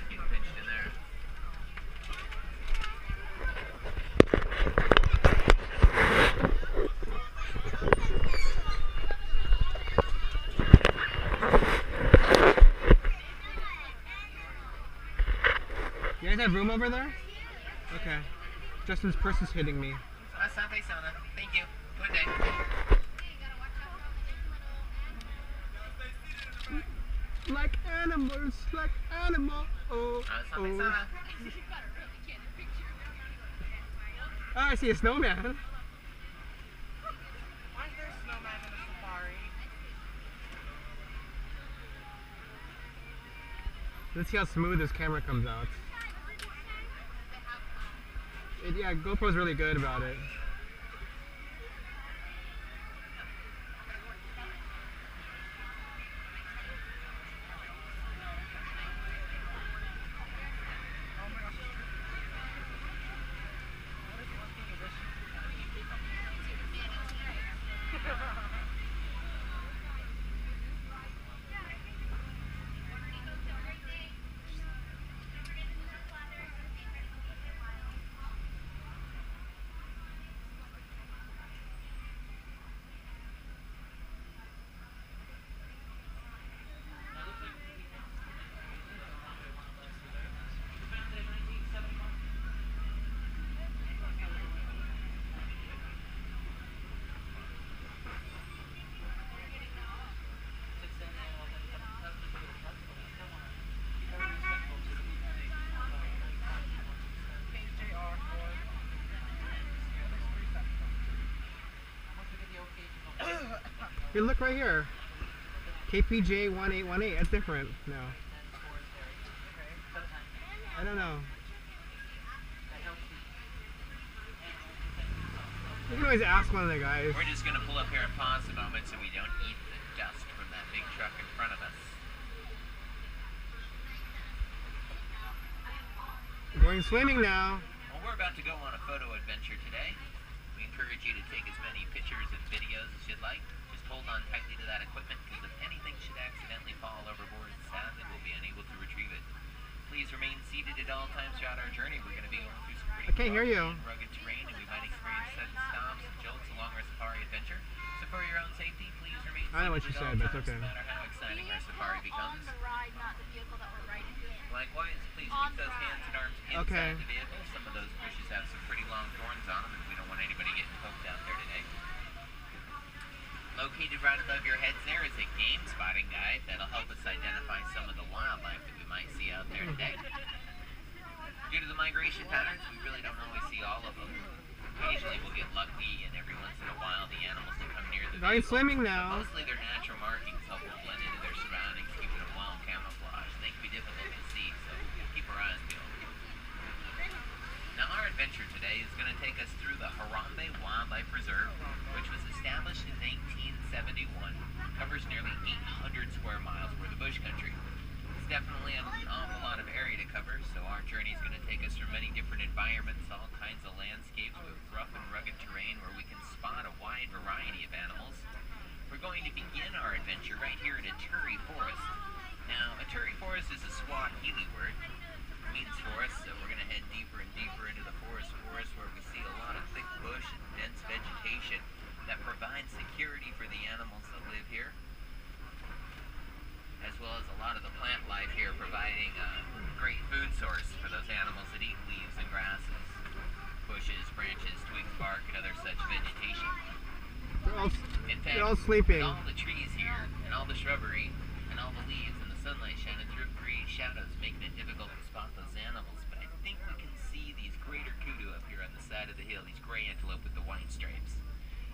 getting pinched in there. You guys have room over there? Okay. Justin's purse is hitting me. Asante Sana. Thank you. Good day. Like animals, like animals. Oh, Asante Sana. Oh, I see a snowman. Why is there a snowman in a safari? Let's see how smooth this camera comes out. Yeah, GoPro's really good about it. Here, look right here. KPJ 1818. That's different now. I don't know. You can always ask one of the guys. We're just gonna pull up here and pause a moment so we don't eat the dust from that big truck in front of us. Going swimming now. Well, we're about to go on a photo adventure today. We encourage you to take as many pictures and videos as you'd like. Just hold on tightly to that equipment because if anything should accidentally fall overboard, sadly we'll be unable to retrieve it. Please remain seated at all times throughout our journey. We're going to be going through some pretty rugged terrain, and we might experience sudden stops and jolts along our safari adventure. So for your own safety, please remain seated I know what you at all said, but times, it's okay. no matter how exciting our safari becomes. On the ride, not the vehicle that we're riding in. Likewise, please keep those hands and arms inside Okay. the vehicle. Some of those bushes have some pretty long thorns on them, and we don't want anybody getting poked out there today. Located right above your heads there is a game spotting guide that'll help us identify some of the wildlife that we might see out there today. Due to the migration patterns, we really don't always see all of them. Occasionally we'll get lucky, and every once in a while the animals will come near the Going vehicle. swimming But now. mostly their natural markings help them blend into their surroundings, keeping them well camouflaged. They can be difficult to see, so keep our eyes peeled. Now our adventure today is going to take us through the Harambe Wildlife Reserve, which was established in 1971, covers nearly 800 square miles worth of bush country. It's definitely an awful lot of area to cover, so our journey is going to take us through many different environments, all kinds of landscapes with rough and rugged terrain where we can spot a wide variety of animals. We're going to begin our adventure right here in a Turi forest. Now, a Turi forest is a Swahili word. It means forest, so we're going to head deeper and deeper into the forest where we see a lot of thick bush and dense vegetation that provides security for the animals that live here, as well as a lot of the plant life here providing a great food source for those animals that eat leaves and grasses, bushes, branches, twigs, bark, and other such vegetation. In fact, they're all sleeping. All the trees here, and all the shrubbery, and all the leaves and the sunlight shining through create shadows, making it difficult to spot those animals. But I think we can see these greater kudu up here on the side of the hill, these gray antelope with the white stripes.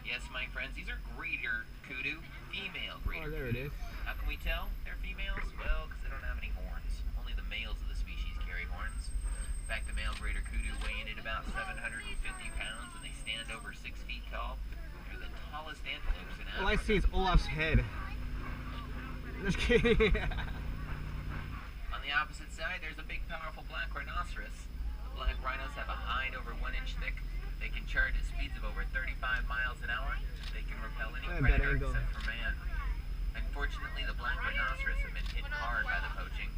Yes, my friends, these are greater kudu, female greater Oh, there it kudu. is. How can we tell they're females? Well, because they don't have any horns. Only the males of the species carry horns. In fact, the male greater kudu weigh in at about 750 pounds, and they stand over 6 feet tall. They're the tallest antelopes in Africa. All I see is Olaf's head. Just kidding. On the opposite side, there's a big, powerful black rhinoceros. Black rhinos have a hide over 1 inch thick. They can charge at speeds of over 35 miles an hour. They can repel any predator except for man. Unfortunately, the black rhinoceros have been hit hard by the poaching.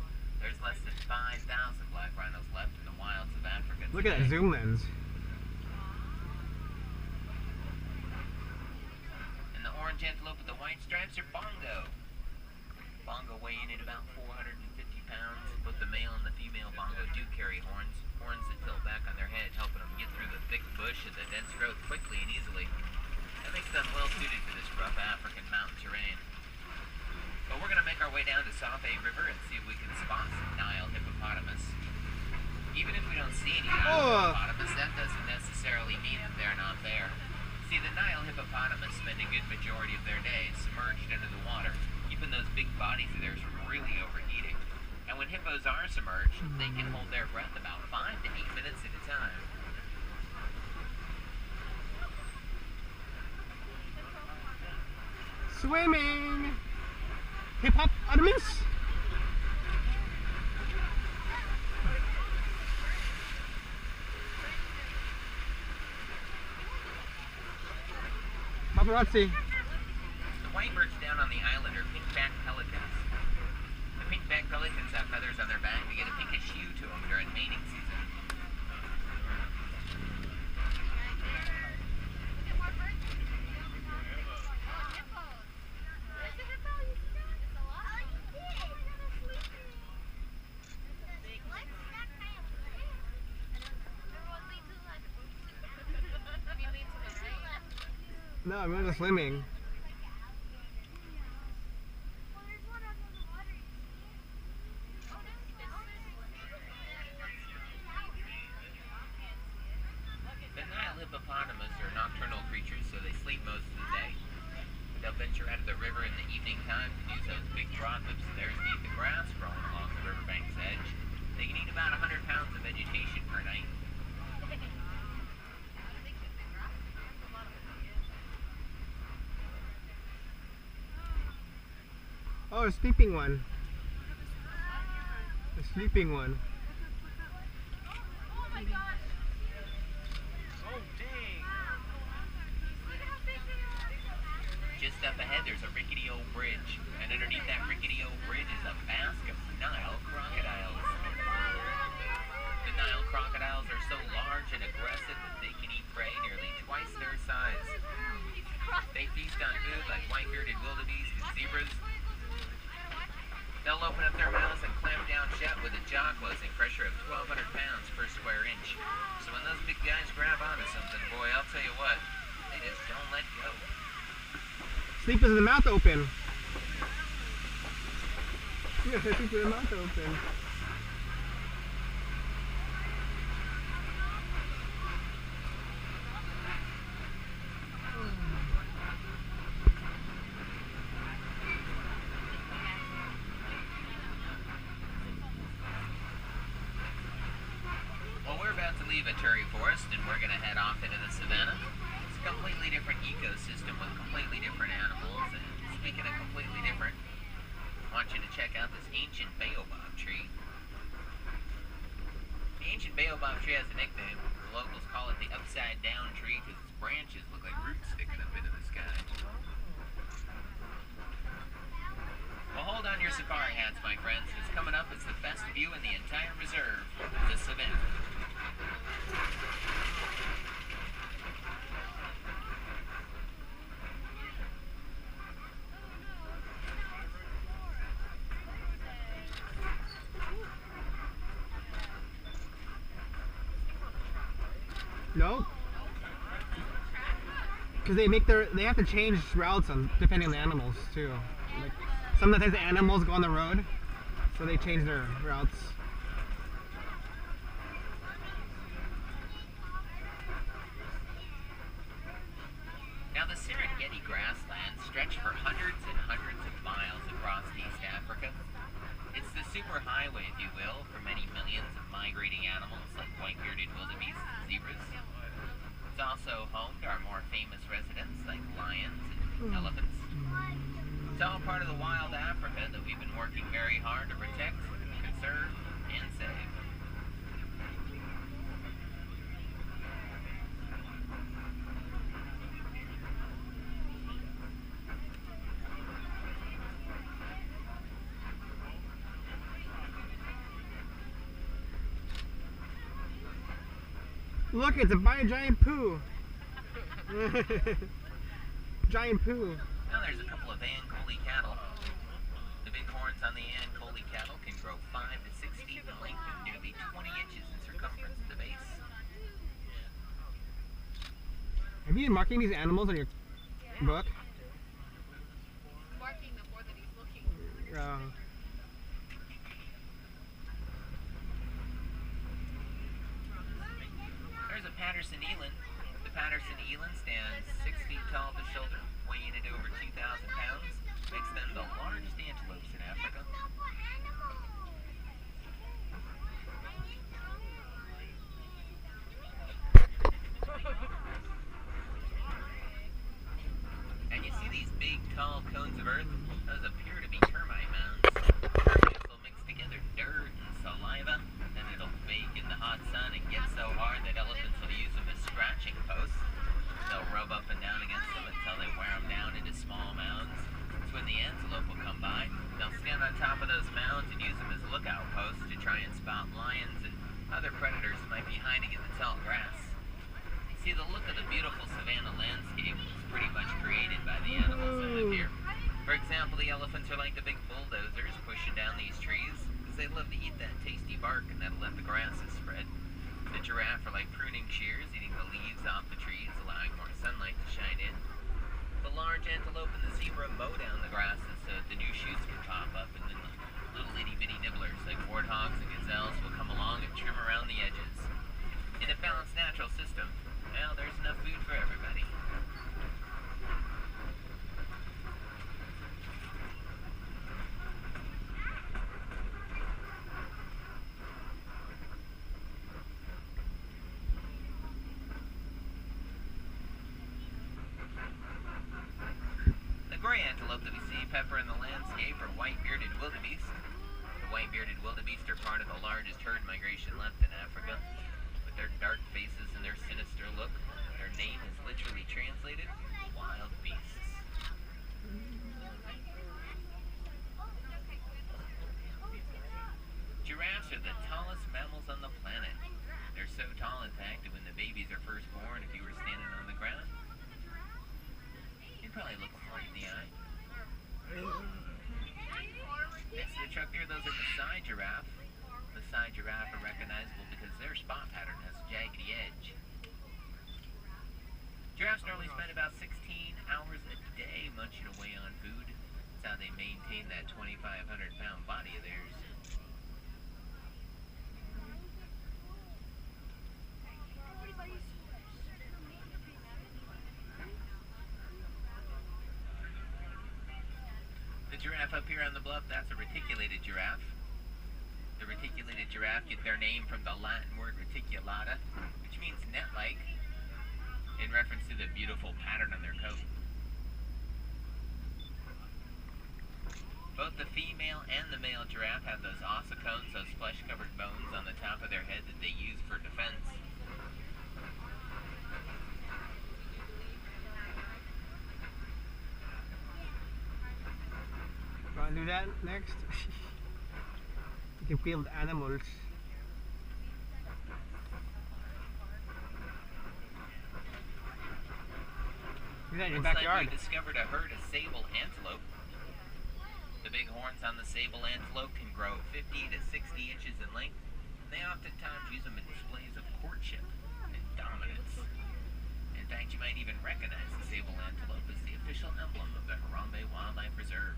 There's less than 5,000 black rhinos left in the wilds of Africa Look at that today. zoom lens. And the orange antelope with the white stripes are bongo. Bongo weigh in at about 450 pounds. Both the male and the female bongo do carry horns. Horns that tilt back on their head, helping them get through the thick bush and the dense growth quickly and easily. That makes them well suited for this rough African mountain terrain. But we're going to make our way down to Safe River and see if we can spot some Nile hippopotamus. Even if we don't see any Nile hippopotamus, that doesn't necessarily mean that they're not there. See, the Nile hippopotamus spend a good majority of their day submerged under the water, keeping those big bodies of theirs from really overheating. And when hippos are submerged, they can hold their breath about 5 to 8 minutes at a time. Swimming! Hippopotamus! Paparazzi. The white birds down on the island are pink-backed pelicans. The pink-backed pelicans have feathers on their back to get a pinkish hue to them during mating season. No, I'm going to go swimming. The Nile hippopotamus are nocturnal creatures, so they sleep most of the day. They'll venture out of the river in the evening time to use those big broad lips of theirs to eat the grass growing along the riverbank's edge. They can eat about 100 pounds of vegetation per night. Oh, a sleeping one. A sleeping one. Oh my gosh. Oh, dang. Just up ahead, there's a rickety old bridge, and underneath that rickety old bridge is a mask of Nile crocodiles. The Nile crocodiles are so large and aggressive that they can eat prey nearly twice their size. They feast on food like white-bearded wildebeest and zebras. They'll open up their mouths and clamp down shut with a jaw closing pressure of 1,200 pounds per square inch. So when those big guys grab onto something, boy, I'll tell you what, they just don't let go. Sleep with the mouth open. Yeah, sleep with the mouth open. Leave a Terry forest and we're going to head off into the savannah. It's a completely different ecosystem with completely different animals, and speaking of completely different, I want you to check out this ancient baobab tree. The ancient baobab tree has a nickname. The locals call it the upside down tree because its branches look like roots sticking up into the sky. Well, hold on your safari hats, my friends. What's coming up is the best view in the entire reserve, the savannah. No? Because they have to change routes depending on the animals too. Like, sometimes the animals go on the road, so they change their routes. Now the Serengeti grasslands stretch for hundreds and hundreds of miles across East Africa. It's the superhighway, if you will, for many millions of migrating animals like white-bearded wildebeest and zebras. It's also home to our more famous residents like lions and elephants. It's all part of the wild Africa that we've been working very hard to protect, conserve, and save. Look, it's a giant poo. Giant poo. Now there's a couple of Ann-Coley cattle. The big horns on the Ann-Coley cattle can grow 5 to 6 feet in length and nearly 20 inches in circumference at the base. Have you been marking these animals on your book? He's marking them more than he's looking. There's a Patterson eland. The Patterson eland stands 6 feet tall at the shoulder, weighing at over 2,000 pounds. Makes them the largest antelopes in Africa. And you see these big, tall cones of earth? Those appear to be termite mounds. Termites will mix together dirt and saliva, then it'll bake in the hot sun and get so hard that elephants will use them as scratching posts. They'll rub up and down against them until they wear them down into small mounds. So when the antelope will come by, they'll stand on top of those mounds and use them as lookout posts to try and spot lions and other predators that might be hiding in the tall grass. See, the look of the beautiful savanna landscape is pretty much created by the animals that live here. For example, the elephants are like the big bulldozers pushing down these trees because they love to eat that tasty bark and that'll let the grasses spread. The giraffe are like pruning shears, eating the leaves off the trees, allowing more sunlight to shine in. The large antelope and the zebra mow down the grasses so that the new shoots can pop up, and then the little itty-bitty nibblers like warthogs and gazelles will come along and trim around the edges. In a balanced natural system, well, there's enough food for everybody. The gray antelope that we see peppering the landscape are white-bearded wildebeest. The white-bearded wildebeest are part of the largest herd migration left in Africa. With their dark faces and their sinister look, their name is literally translated wild beasts. Giraffes are the tallest mammals on the planet. They're so tall, in fact, that when the babies are first born, if you were standing on the ground, you'd probably look them right in the eye. Next to the truck there, those are Maasai giraffe. Maasai giraffe are recognizable because their spot pattern has a jaggedy edge. Giraffes normally spend about 16 hours a day munching away on food. That's how they maintain that 2,500-pound body of theirs. The giraffe up here on the bluff, that's a reticulated giraffe. The reticulated giraffe get their name from the Latin word reticulata, which means net-like, in reference to the beautiful pattern on their coat. Both the female and the male giraffe have those ossicones, those flesh-covered bones on the top of their head that they use for defense. Want to do that next? You can field animals. Do that in your Looks backyard. like we discovered a herd of sable antelope. The big horns on the sable antelope can grow 50 to 60 inches in length. They oftentimes use them in displays of courtship and dominance. In fact, you might even recognize the sable antelope as the official emblem of the Harambe Wildlife Reserve.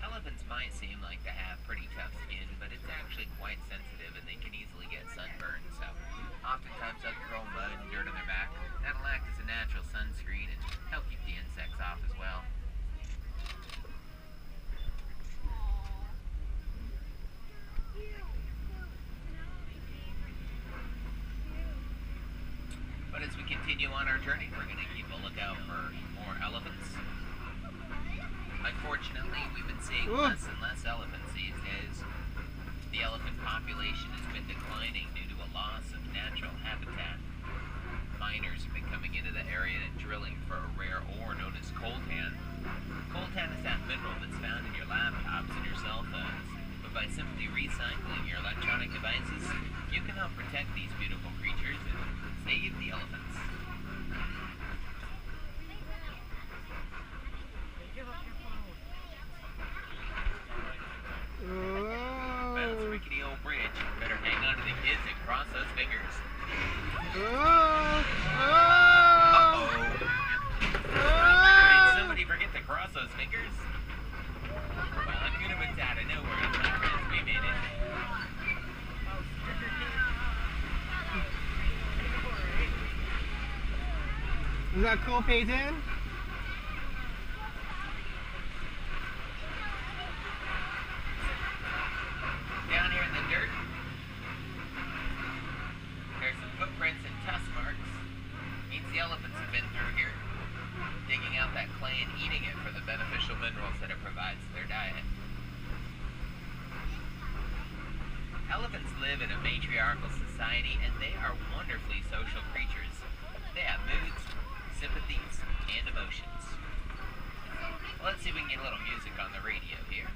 Elephants might seem like they have pretty tough skin, but it's actually quite sensitive and they can easily get sunburned, so oftentimes they'll throw mud and dirt on their back. That'll act as a natural sunscreen and help keep the seeing Ooh. less and less elephants these days. The elephant population has been declining due to a loss of natural habitat. Miners have been coming into the area and drilling for a rare ore known as coltan. Coltan is that mineral that's found in your laptops and your cell phones. But by simply recycling your electronic devices, you can help protect these beautiful creatures and save the elephants. Well, it's a rickety old bridge. Better hang on to the kids and cross those fingers. Uh-oh. Did somebody forget to cross those fingers? Well, I could have been out of nowhere. My friends, we made it. Is that cool, Peyton? Down here in the dirt, there's some footprints and tusk marks. Means the elephants have been through here, digging out that clay and eating it for the beneficial minerals that it provides to their diet. Elephants live in a matriarchal society, and they are wonderfully social creatures. They have moods, sympathies, and emotions. Let's see if we can get a little music on the radio here.